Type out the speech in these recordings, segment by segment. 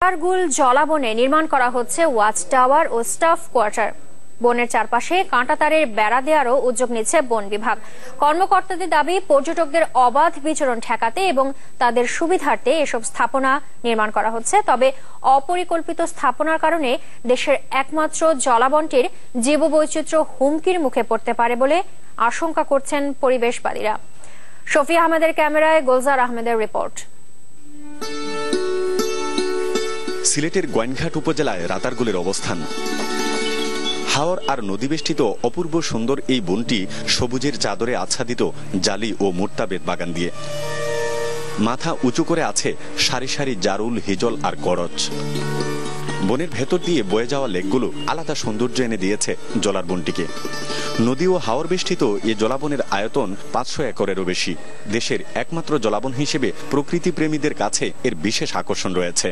রাতারগুল জলাবনে নির্মাণ করা হচ্ছে ওয়াচ টাওয়ার ও স্টাফ কোয়ার্টার। বনের চারপাশে কাঁটাতারের বেড়া দেওয়ারও উদ্যোগ নিচ্ছে বন বিভাগ। কর্মকর্তাদের দাবি, পর্যটকদের অবাধ বিচরণ ঠেকাতে এবং তাদের সুবিধার্থে এসব স্থাপনা নির্মাণ করা হচ্ছে। তবে অপরিকল্পিত স্থাপনার কারণে দেশের একমাত্র জলাবনটির জীববৈচিত্র্য হুমকির মুখে পড়তে পারে বলে আশঙ্কা করছেন পরিবেশবাদীরা। শফি আহমেদের ক্যামেরায় গুলজার আহমেদের রিপোর্ট। সিলেটের গোয়াইনঘাট উপজেলায় রাতারগুলের অবস্থান। হাওর আর নদীবেষ্টিত অপূর্ব সুন্দর এই বনটি সবুজের চাদরে আচ্ছাদিত জালি ও মুর্তাবেদ বাগান দিয়ে। মাথা উঁচু করে আছে সারি সারি জারুল, হিজল আর করচ। বনের ভেতর দিয়ে বয়ে যাওয়া লেকগুলো আলাদা সৌন্দর্য এনে দিয়েছে জলার বনটিকে। নদী ও হাওর বেষ্টিত এ জলাবনের আয়তন 500 একরেরও বেশি। দেশের একমাত্র জলাবন হিসেবে প্রকৃতি প্রেমীদের কাছে এর বিশেষ আকর্ষণ রয়েছে।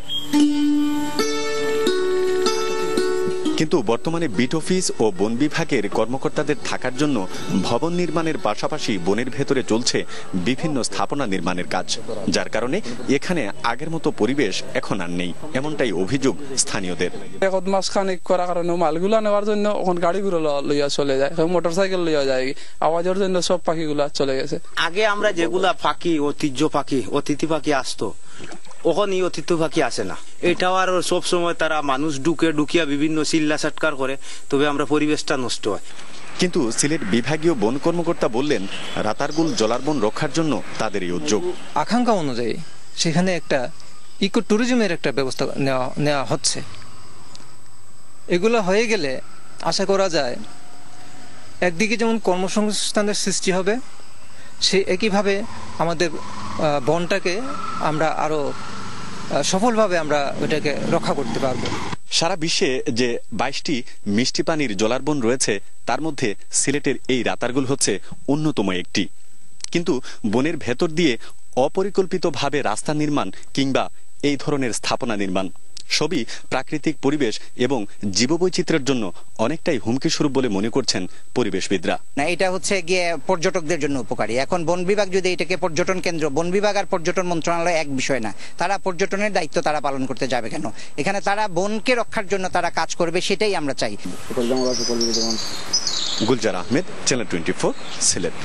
কিন্তু বর্তমানে বিট অফিস ও বন বিভাগের কর্মকর্তাদের থাকার জন্য ভবন নির্মাণের পাশাপাশি বনের ভেতরে চলছে বিভিন্ন স্থাপনা নির্মাণের কাজ, যার কারণে এখানে আগের মতো পরিবেশ এখন আর নেই, এমনটাই অভিযোগ স্থানীয়দের। মাস খানিক করার কারণে মালগুলা নেওয়ার জন্য এখন গাড়িগুলো লইয়া চলে যায়, মোটর সাইকেল লইয়া যায়, আওয়াজের জন্য সব পাখিগুলা চলে গেছে। আগে আমরা যেগুলা পাখি, ঐতিহ্য পাখি, অতিথি পাখি আসতো, ওখানে অতিথি পাখি আসে না। এটাও আর সব সময় তারা মানুষ ঢুকিয়া বিভিন্ন চিল্লা চাটকার করে, তবে আমরা পরিবেশটা নষ্ট হয়। কিন্তু সিলেট বিভাগীয় বন কর্মকর্তা বললেন, রাতারগুল জলার বন রক্ষার জন্য তাদের এই উদ্যোগ। আকাঙ্ক্ষা অনুযায়ী সেখানে একটা ইকো ট্যুরিজমের একটা ব্যবস্থা নেওয়া হচ্ছে। এগুলো হয়ে গেলে আশা করা যায় একদিকে যেমন কর্মসংস্থানের সৃষ্টি হবে, সে একইভাবে আমাদের বনটাকে আমরা আরো সফলভাবে আমরা ওইটাকে রক্ষা করতে পারবো। সারা বিশ্বে যে 22টি মিষ্টি পানির জলার বন রয়েছে, তার মধ্যে সিলেটের এই রাতারগুল হচ্ছে অন্যতম একটি। কিন্তু বনের ভেতর দিয়ে অপরিকল্পিতভাবে রাস্তা নির্মাণ কিংবা এই ধরনের স্থাপনা নির্মাণ সবই প্রাকৃতিক পরিবেশ এবং জীববৈচিত্র্যের জন্য অনেকটাই হুমকি স্বরূপ বলে মনে করছেন পরিবেশবিদরা। না, এটা হচ্ছে গিয়ে পর্যটকদের জন্য উপকারী। এখন বন বিভাগ যদি এটাকে পর্যটন কেন্দ্র, বন বিভাগ আর পর্যটন মন্ত্রণালয় এক বিষয় না। তারা পর্যটনের দায়িত্ব তারা পালন করতে যাবে কেন? এখানে তারা বনকে রক্ষার জন্য তারা কাজ করবে, সেটাই আমরা চাই। গুলজার আহমেদ, চ্যানেল 24, সিলেট।